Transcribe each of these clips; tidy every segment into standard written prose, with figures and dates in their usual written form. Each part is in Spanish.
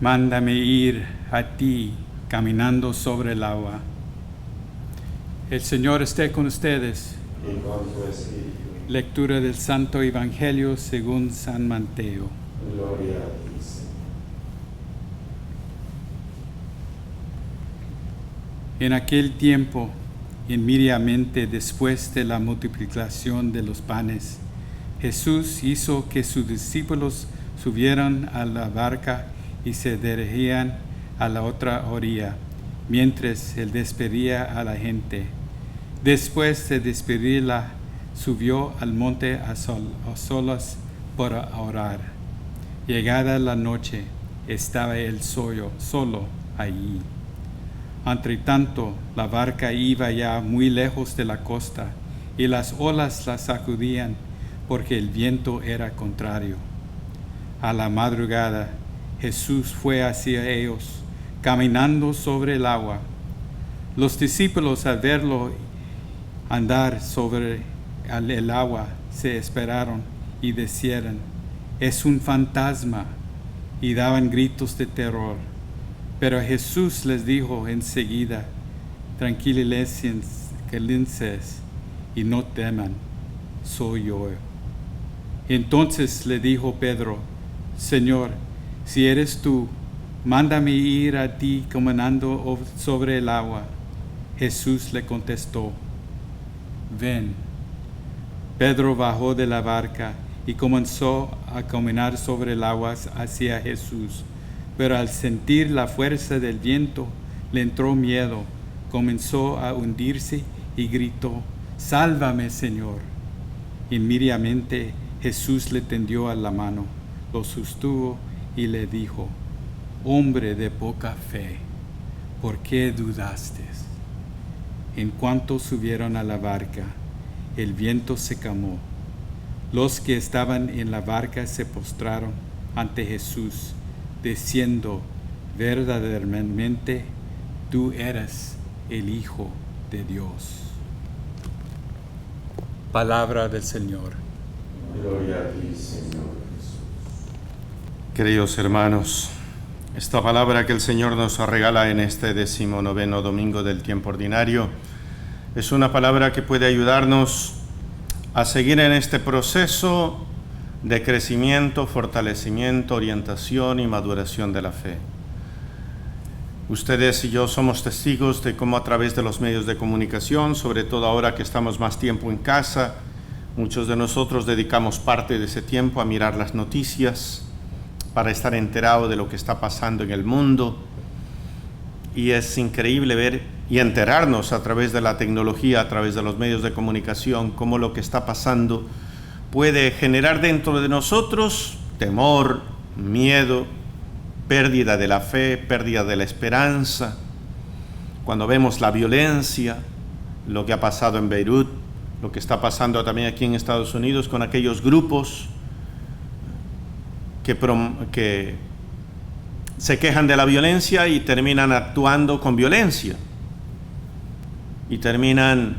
Mándame ir a ti caminando sobre el agua. El Señor esté con ustedes. Y con tu espíritu. Lectura del Santo Evangelio según San Mateo. Gloria a ti, Señor. En aquel tiempo, inmediatamente después de la multiplicación de los panes, Jesús hizo que sus discípulos subieran a la barca y se dirigían a la otra orilla, mientras él despedía a la gente. Después de despedirla, subió al monte a solas para orar. Llegada la noche, estaba él solo allí. Entre tanto, la barca iba ya muy lejos de la costa, y las olas la sacudían, porque el viento era contrario. A la madrugada, Jesús fue hacia ellos, caminando sobre el agua. Los discípulos, al verlo andar sobre el agua, se esperaron y decían: «Es un fantasma», y daban gritos de terror. Pero Jesús les dijo enseguida: «Tranquilícense y no teman, soy yo». Entonces le dijo Pedro: «Señor, si eres tú, mándame ir a ti caminando sobre el agua». Jesús le contestó: «Ven». Pedro bajó de la barca y comenzó a caminar sobre el agua hacia Jesús. Pero al sentir la fuerza del viento, le entró miedo, comenzó a hundirse y gritó: «Sálvame, Señor». Inmediatamente Jesús le tendió la mano, lo sostuvo y le dijo: «Hombre de poca fe, ¿por qué dudaste?». En cuanto subieron a la barca, el viento se calmó. Los que estaban en la barca se postraron ante Jesús, diciendo: «Verdaderamente, tú eres el Hijo de Dios». Palabra del Señor. Gloria a ti, Señor Jesús. Queridos hermanos, esta palabra que el Señor nos regala en este 19º domingo del tiempo ordinario es una palabra que puede ayudarnos a seguir en este proceso de crecimiento, fortalecimiento, orientación y maduración de la fe. Ustedes y yo somos testigos de cómo a través de los medios de comunicación, sobre todo ahora que estamos más tiempo en casa, muchos de nosotros dedicamos parte de ese tiempo a mirar las noticias para estar enterado de lo que está pasando en el mundo. Y es increíble ver y enterarnos a través de la tecnología, a través de los medios de comunicación, cómo lo que está pasando puede generar dentro de nosotros temor, miedo, pérdida de la fe, pérdida de la esperanza. Cuando vemos la violencia, lo que ha pasado en Beirut, lo que está pasando también aquí en Estados Unidos con aquellos grupos que se quejan de la violencia y terminan actuando con violencia. Y terminan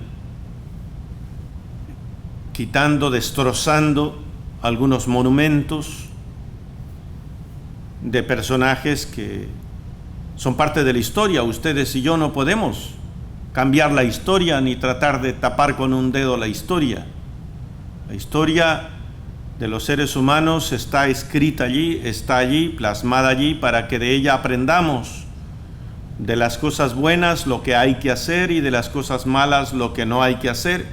quitando, destrozando algunos monumentos de personajes que son parte de la historia. Ustedes y yo no podemos cambiar la historia ni tratar de tapar con un dedo la historia. La historia de los seres humanos está escrita allí, está allí, plasmada allí, para que de ella aprendamos de las cosas buenas lo que hay que hacer y de las cosas malas lo que no hay que hacer.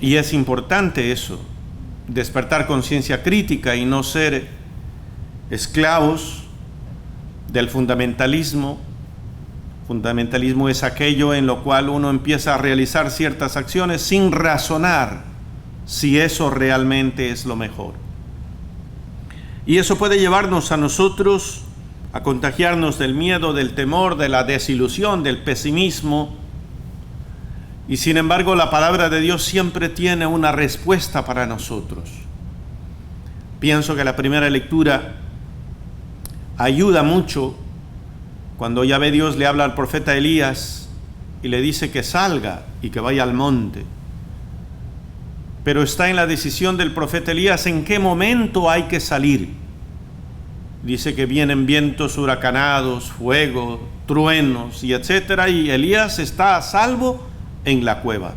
Y es importante eso, despertar conciencia crítica y no ser esclavos del fundamentalismo. Fundamentalismo es aquello en lo cual uno empieza a realizar ciertas acciones sin razonar si eso realmente es lo mejor. Y eso puede llevarnos a nosotros a contagiarnos del miedo, del temor, de la desilusión, del pesimismo. Y sin embargo, la palabra de Dios siempre tiene una respuesta para nosotros. Pienso que la primera lectura ayuda mucho cuando Yahvé Dios le habla al profeta Elías y le dice que salga y que vaya al monte. Pero está en la decisión del profeta Elías en qué momento hay que salir. Dice que vienen vientos huracanados, fuego, truenos y etcétera, y Elías está a salvo en la cueva.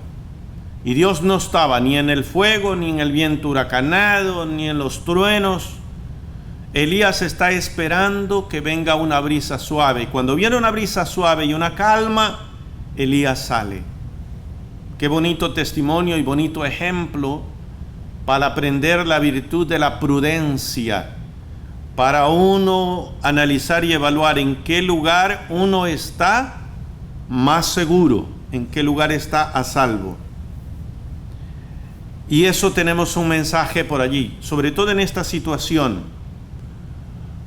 Y Dios no estaba ni en el fuego, ni en el viento huracanado, ni en los truenos. Elías está esperando que venga una brisa suave. Y cuando viene una brisa suave y una calma, Elías sale. Qué bonito testimonio y bonito ejemplo para aprender la virtud de la prudencia, para uno analizar y evaluar en qué lugar uno está más seguro, en qué lugar está a salvo. Y eso tenemos un mensaje por allí, sobre todo en esta situación.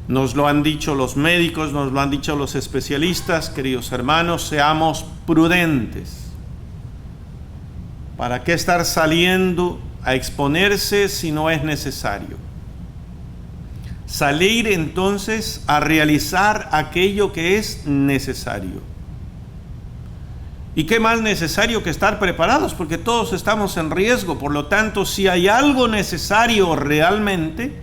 Nos lo han dicho los médicos, nos lo han dicho los especialistas, queridos hermanos, seamos prudentes. ¿Para qué estar saliendo a exponerse si no es necesario? Salir entonces a realizar aquello que es necesario. ¿Y qué más necesario que estar preparados? Porque todos estamos en riesgo. Por lo tanto, si hay algo necesario realmente,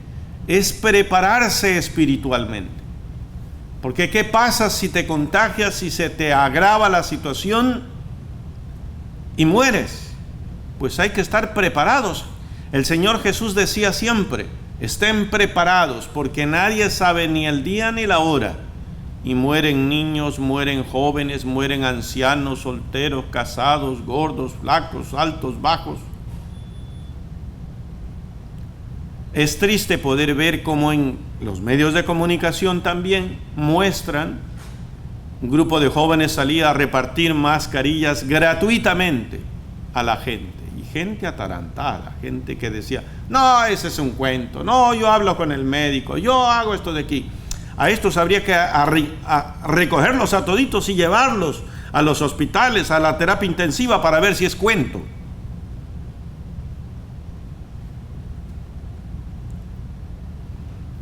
es prepararse espiritualmente. Porque ¿qué pasa si te contagias, si se te agrava la situación y mueres? Pues hay que estar preparados. El Señor Jesús decía siempre, estén preparados, porque nadie sabe ni el día ni la hora. Y mueren niños, mueren jóvenes, mueren ancianos, solteros, casados, gordos, flacos, altos, bajos. Es triste poder ver cómo en los medios de comunicación también muestran un grupo de jóvenes salía a repartir mascarillas gratuitamente a la gente. Y gente atarantada, gente que decía, no, ese es un cuento, no, yo hablo con el médico, yo hago esto de aquí. A estos habría que recogerlos a toditos y llevarlos a los hospitales, a la terapia intensiva para ver si es cuento.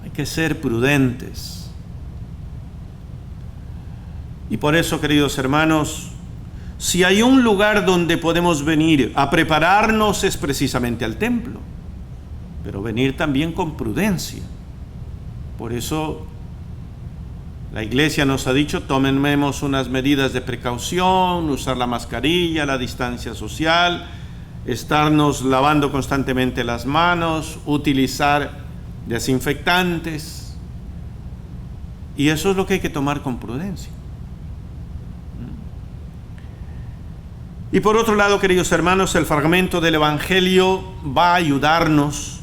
Hay que ser prudentes. Y por eso, queridos hermanos, si hay un lugar donde podemos venir a prepararnos es precisamente al templo, pero venir también con prudencia. Por eso la Iglesia nos ha dicho, tomemos unas medidas de precaución, usar la mascarilla, la distancia social, estarnos lavando constantemente las manos, utilizar desinfectantes. Y eso es lo que hay que tomar con prudencia. Y por otro lado, queridos hermanos, el fragmento del Evangelio va a ayudarnos.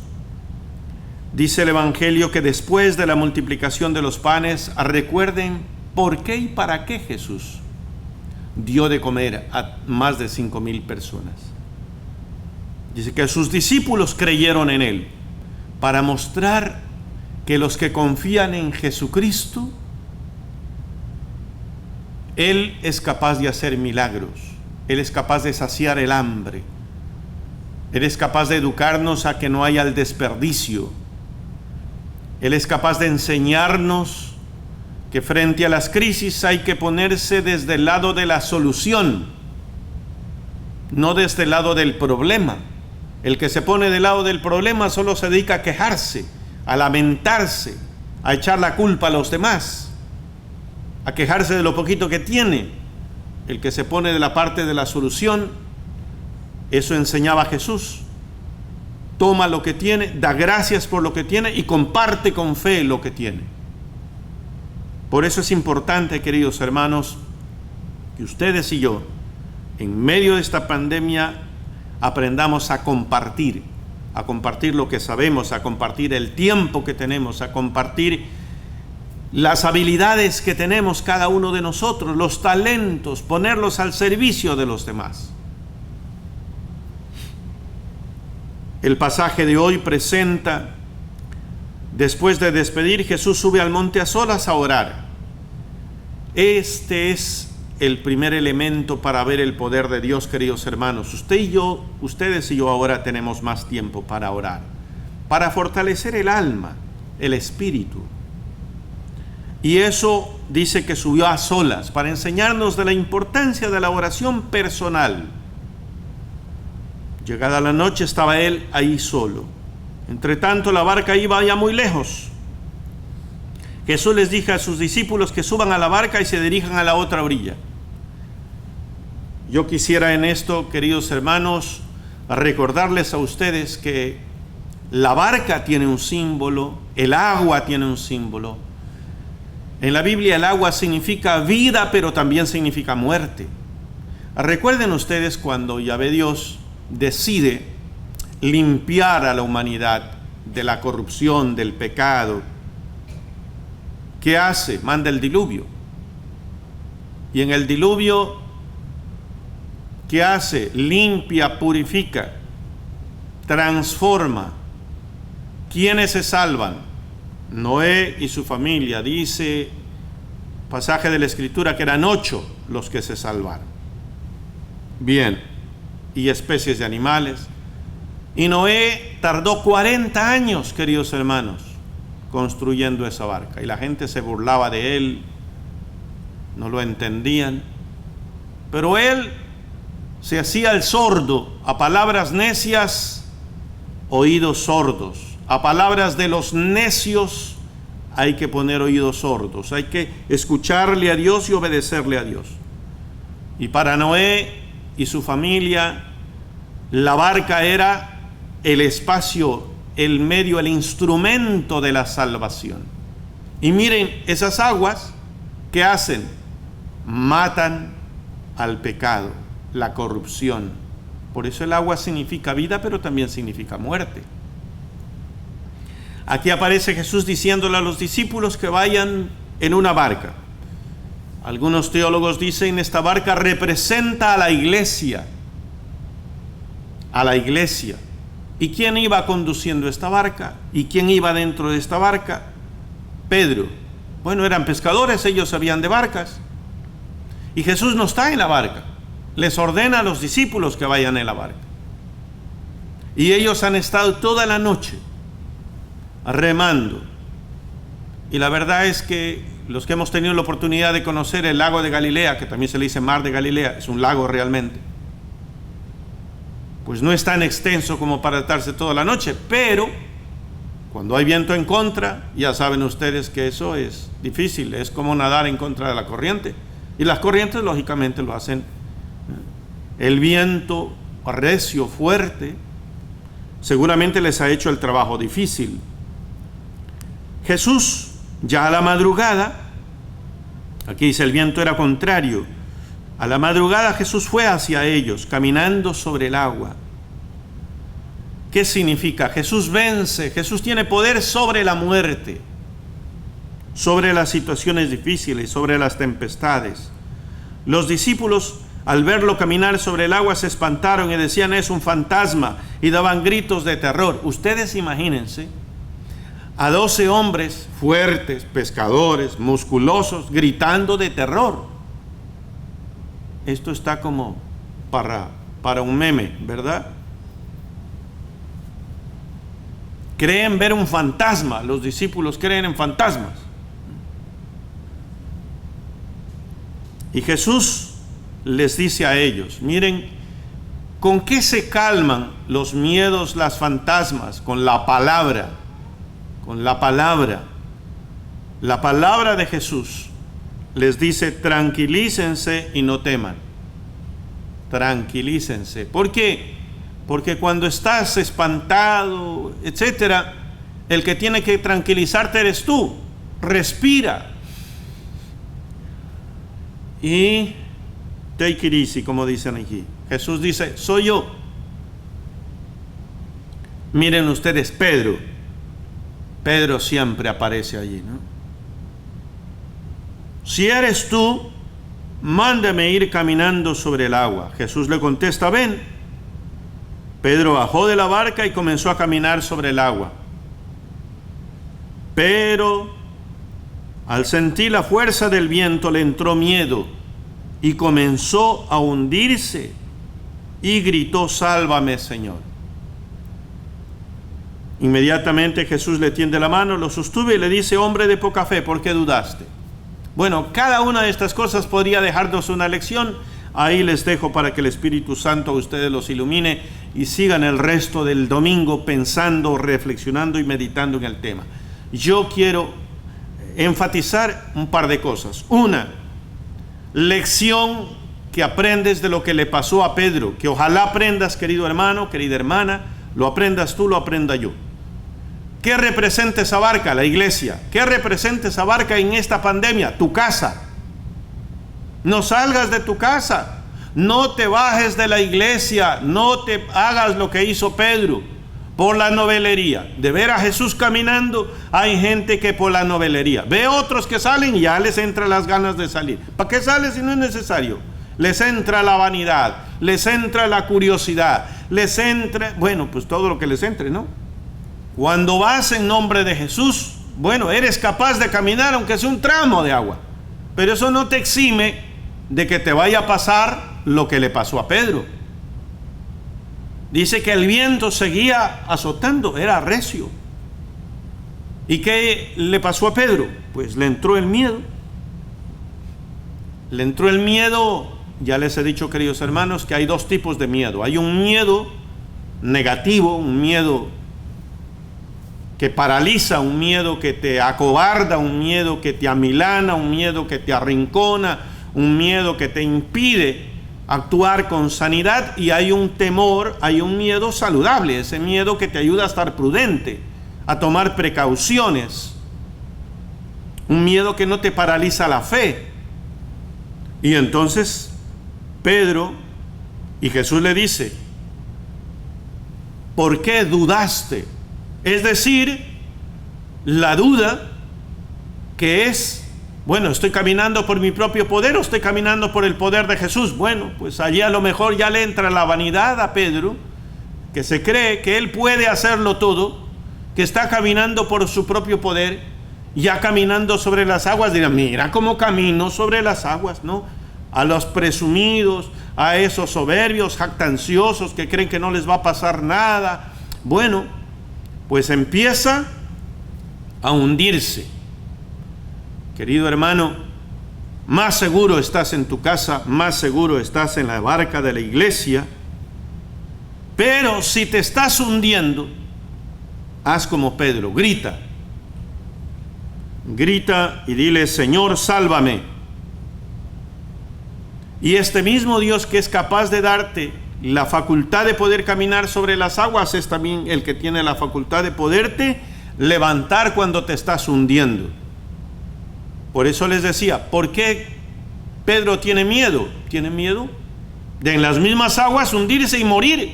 Dice el Evangelio que después de la multiplicación de los panes, recuerden por qué y para qué Jesús dio de comer a más de 5,000 personas. Dice que sus discípulos creyeron en Él para mostrar que los que confían en Jesucristo, Él es capaz de hacer milagros. Él es capaz de saciar el hambre. Él es capaz de educarnos a que no haya el desperdicio. Él es capaz de enseñarnos que frente a las crisis hay que ponerse desde el lado de la solución, no desde el lado del problema. El que se pone del lado del problema solo se dedica a quejarse, a lamentarse, a echar la culpa a los demás, a quejarse de lo poquito que tiene. El que se pone de la parte de la solución, eso enseñaba Jesús. Toma lo que tiene, da gracias por lo que tiene y comparte con fe lo que tiene. Por eso es importante, queridos hermanos, que ustedes y yo, en medio de esta pandemia, aprendamos a compartir lo que sabemos, a compartir el tiempo que tenemos, a compartir las habilidades que tenemos cada uno de nosotros, los talentos, ponerlos al servicio de los demás. El pasaje de hoy presenta, después de despedir, Jesús sube al monte a solas a orar. Este es el primer elemento para ver el poder de Dios, queridos hermanos. Ustedes y yo ahora tenemos más tiempo para orar, para fortalecer el alma, el espíritu. Y eso dice que subió a solas para enseñarnos de la importancia de la oración personal. Llegada la noche estaba él ahí solo. Entre tanto la barca iba ya muy lejos. Jesús les dijo a sus discípulos que suban a la barca y se dirijan a la otra orilla. Yo quisiera en esto, queridos hermanos, recordarles a ustedes que la barca tiene un símbolo, el agua tiene un símbolo. En la Biblia el agua significa vida, pero también significa muerte. Recuerden ustedes cuando Yahvé Dios decide limpiar a la humanidad de la corrupción, del pecado. ¿Qué hace? Manda el diluvio. Y en el diluvio, ¿qué hace? Limpia, purifica, transforma. ¿Quiénes se salvan? Noé y su familia. Dice pasaje de la Escritura que eran 8 los que se salvaron. Bien, y especies de animales. Y Noé tardó 40 años, queridos hermanos, construyendo esa barca. Y la gente se burlaba de él, no lo entendían. Pero él se hacía el sordo a palabras necias, oídos sordos. A palabras de los necios hay que poner oídos sordos. Hay que escucharle a Dios y obedecerle a Dios. Y para Noé y su familia, la barca era el espacio, el medio, el instrumento de la salvación. Y miren, esas aguas, ¿qué hacen? Matan al pecado, la corrupción. Por eso el agua significa vida, pero también significa muerte. Aquí aparece Jesús diciéndole a los discípulos que vayan en una barca. Algunos teólogos dicen esta barca representa a la iglesia. A la iglesia. ¿Y quién iba conduciendo esta barca? ¿Y quién iba dentro de esta barca? Pedro. Bueno, eran pescadores, ellos sabían de barcas. Y Jesús no está en la barca. Les ordena a los discípulos que vayan en la barca. Y ellos han estado toda la noche remando. Y la verdad es que los que hemos tenido la oportunidad de conocer el lago de Galilea, que también se le dice mar de Galilea, es un lago realmente, pues no es tan extenso como para estarse toda la noche, pero cuando hay viento en contra, ya saben ustedes que eso es difícil, es como nadar en contra de la corriente, y las corrientes lógicamente lo hacen. El viento recio, fuerte, seguramente les ha hecho el trabajo difícil. Jesús, ya a la madrugada, aquí dice el viento era contrario, a la madrugada Jesús fue hacia ellos, caminando sobre el agua. ¿Qué significa? Jesús vence, Jesús tiene poder sobre la muerte, sobre las situaciones difíciles, sobre las tempestades. Los discípulos, al verlo caminar sobre el agua, se espantaron y decían, es un fantasma, y daban gritos de terror. Ustedes imagínense a 12 hombres fuertes, pescadores, musculosos, gritando de terror. Esto está como para un meme, ¿verdad? Creen ver un fantasma, los discípulos creen en fantasmas. Y Jesús les dice a ellos, miren, ¿con qué se calman los miedos, las fantasmas? Con la palabra. Con la palabra. La palabra de Jesús les dice, tranquilícense y no teman. Tranquilícense. ¿Por qué? Porque cuando estás espantado, etcétera, el que tiene que tranquilizarte eres tú. Respira. Y take it easy, como dicen aquí. Jesús dice, soy yo. Miren ustedes, Pedro siempre aparece allí, ¿no? Si eres tú, mándame ir caminando sobre el agua. Jesús le contesta, ven. Pedro bajó de la barca y comenzó a caminar sobre el agua. Pero al sentir la fuerza del viento le entró miedo y comenzó a hundirse y gritó, sálvame, Señor. Inmediatamente Jesús le tiende la mano, lo sostuve y le dice: hombre de poca fe, ¿por qué dudaste? Bueno, cada una de estas cosas podría dejarnos una lección. Ahí les dejo para que el Espíritu Santo a ustedes los ilumine y sigan el resto del domingo pensando, reflexionando y meditando en el tema. Yo quiero enfatizar un par de cosas. Una, lección que aprendes de lo que le pasó a Pedro, que ojalá aprendas, querido hermano, querida hermana, lo aprendas tú, lo aprenda yo. ¿Qué representa esa barca? La iglesia. ¿Qué representa esa barca en esta pandemia? Tu casa. No salgas de tu casa, no te bajes de la iglesia, no te hagas lo que hizo Pedro por la novelería. De ver a Jesús caminando, hay gente que por la novelería. Ve otros que salen y ya les entra las ganas de salir. ¿Para qué sales si no es necesario? Les entra la vanidad, les entra la curiosidad, les entra, bueno, pues todo lo que les entre, ¿no? Cuando vas en nombre de Jesús, bueno, eres capaz de caminar aunque sea un tramo de agua, pero eso no te exime de que te vaya a pasar lo que le pasó a Pedro. Dice que el viento seguía azotando, era recio. ¿Y qué le pasó a Pedro? Pues le entró el miedo. Le entró el miedo. Ya les he dicho, queridos hermanos, que hay dos tipos de miedo. Hay un miedo negativo, un miedo que paraliza, un miedo que te acobarda, un miedo que te amilana, un miedo que te arrincona, un miedo que te impide actuar con sanidad. Y hay un temor, hay un miedo saludable, ese miedo que te ayuda a estar prudente, a tomar precauciones, un miedo que no te paraliza la fe. Y entonces Pedro, y Jesús le dice: ¿por qué dudaste? Es decir, la duda que es: bueno, ¿estoy caminando por mi propio poder o estoy caminando por el poder de Jesús? Bueno, pues allí a lo mejor ya le entra la vanidad a Pedro, que se cree que él puede hacerlo todo, que está caminando por su propio poder, ya caminando sobre las aguas. Dirán: mira cómo camino sobre las aguas, ¿no? A los presumidos, a esos soberbios, jactanciosos que creen que no les va a pasar nada. Bueno, pues empieza a hundirse. Querido hermano, más seguro estás en tu casa, más seguro estás en la barca de la iglesia, pero si te estás hundiendo, haz como Pedro, grita y dile: Señor, sálvame. Y este mismo Dios que es capaz de darte la facultad de poder caminar sobre las aguas es también el que tiene la facultad de poderte levantar cuando te estás hundiendo. Por eso les decía, ¿por qué Pedro tiene miedo? Tiene miedo de en las mismas aguas hundirse y morir.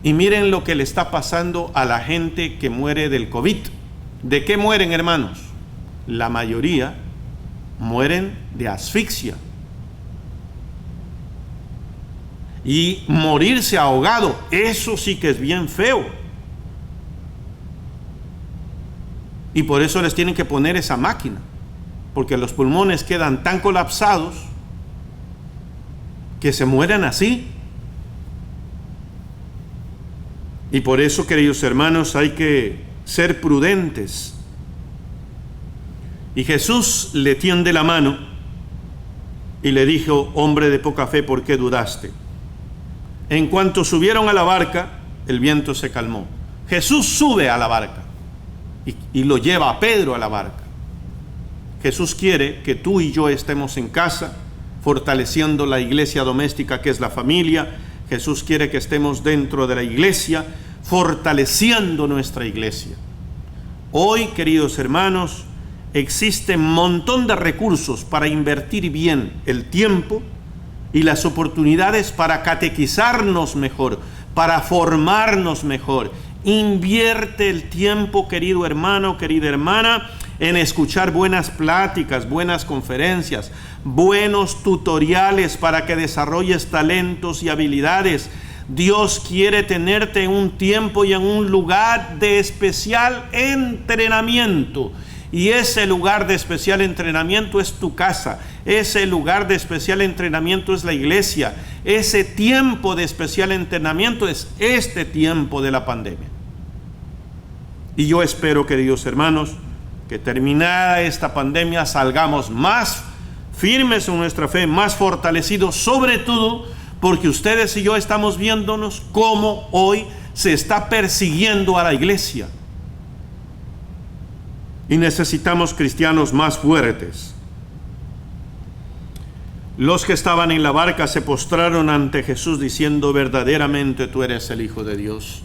Y miren lo que le está pasando a la gente que muere del COVID. ¿De qué mueren, hermanos? La mayoría mueren de asfixia. Y morirse ahogado, eso sí que es bien feo. Y por eso les tienen que poner esa máquina, porque los pulmones quedan tan colapsados que se mueren así. Y por eso, queridos hermanos, hay que ser prudentes. Y Jesús le tiende la mano y le dijo: hombre de poca fe, ¿por qué dudaste? En cuanto subieron a la barca, el viento se calmó. Jesús sube a la barca y lo lleva a Pedro a la barca. Jesús quiere que tú y yo estemos en casa, fortaleciendo la iglesia doméstica que es la familia. Jesús quiere que estemos dentro de la iglesia, fortaleciendo nuestra iglesia. Hoy, queridos hermanos, existe un montón de recursos para invertir bien el tiempo y las oportunidades para catequizarnos mejor, para formarnos mejor. Invierte el tiempo, querido hermano, querida hermana, en escuchar buenas pláticas, buenas conferencias, buenos tutoriales para que desarrolles talentos y habilidades. Dios quiere tenerte en un tiempo y en un lugar de especial entrenamiento. Y ese lugar de especial entrenamiento es tu casa. Ese lugar de especial entrenamiento es la iglesia. Ese tiempo de especial entrenamiento es este tiempo de la pandemia. Y yo espero, queridos hermanos, que terminada esta pandemia salgamos más firmes en nuestra fe, más fortalecidos, sobre todo porque ustedes y yo estamos viéndonos cómo hoy se está persiguiendo a la iglesia. Y necesitamos cristianos más fuertes. Los que estaban en la barca se postraron ante Jesús diciendo: verdaderamente tú eres el Hijo de Dios.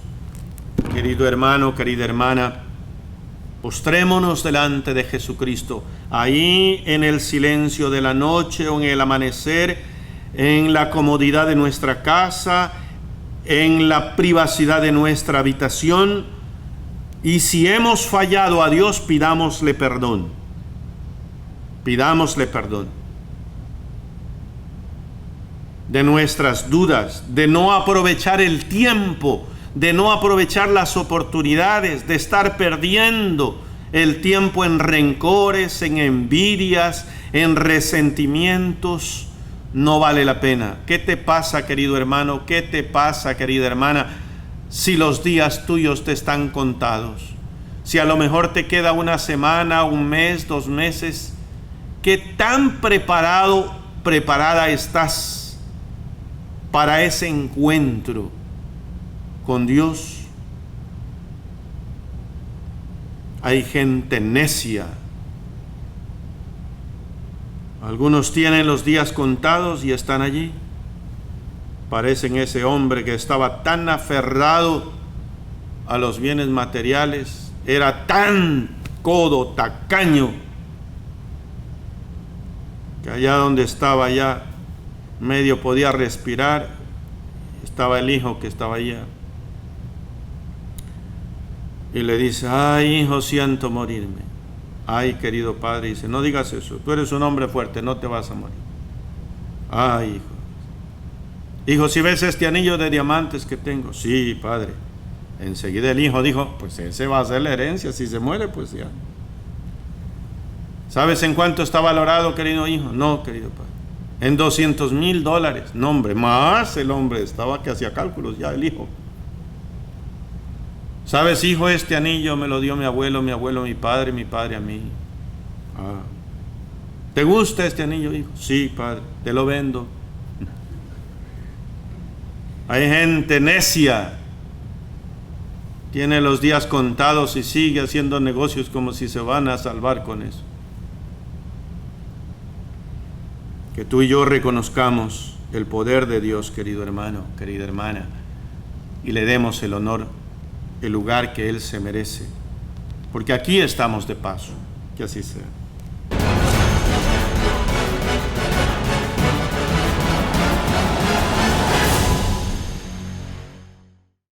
Querido hermano, querida hermana, postrémonos delante de Jesucristo, ahí en el silencio de la noche o en el amanecer, en la comodidad de nuestra casa, en la privacidad de nuestra habitación. Y si hemos fallado a Dios, pidámosle perdón. Pidámosle perdón de nuestras dudas, de no aprovechar el tiempo, de no aprovechar las oportunidades, de estar perdiendo el tiempo en rencores, en envidias, en resentimientos. No vale la pena. ¿Qué te pasa, querido hermano? ¿Qué te pasa, querida hermana? Si los días tuyos te están contados, si a lo mejor te queda una semana, un mes, 2 meses, ¿qué tan preparada estás para ese encuentro con Dios? Hay gente necia. Algunos tienen los días contados y están allí. Parecen ese hombre que estaba tan aferrado a los bienes materiales, era tan codo, tacaño, que allá donde estaba ya medio podía respirar, estaba el hijo que estaba allá. Y le dice: ay, hijo, siento morirme. Ay, querido padre, dice: no digas eso, tú eres un hombre fuerte, no te vas a morir. Ay, hijo. Hijo, si ves este anillo de diamantes que tengo. Sí, padre. Enseguida el hijo dijo: pues ese va a ser la herencia, si se muere, pues ya. ¿Sabes en cuánto está valorado, querido hijo? No, querido padre. En $200,000. No, hombre, más el hombre estaba que hacía cálculos ya, el hijo. ¿Sabes, hijo? Este anillo me lo dio mi abuelo, mi padre a mí. Ah. ¿Te gusta este anillo, hijo? Sí, padre, te lo vendo. Hay gente necia, tiene los días contados y sigue haciendo negocios como si se van a salvar con eso. Que tú y yo reconozcamos el poder de Dios, querido hermano, querida hermana, y le demos el honor, el lugar que Él se merece, porque aquí estamos de paso. Que así sea.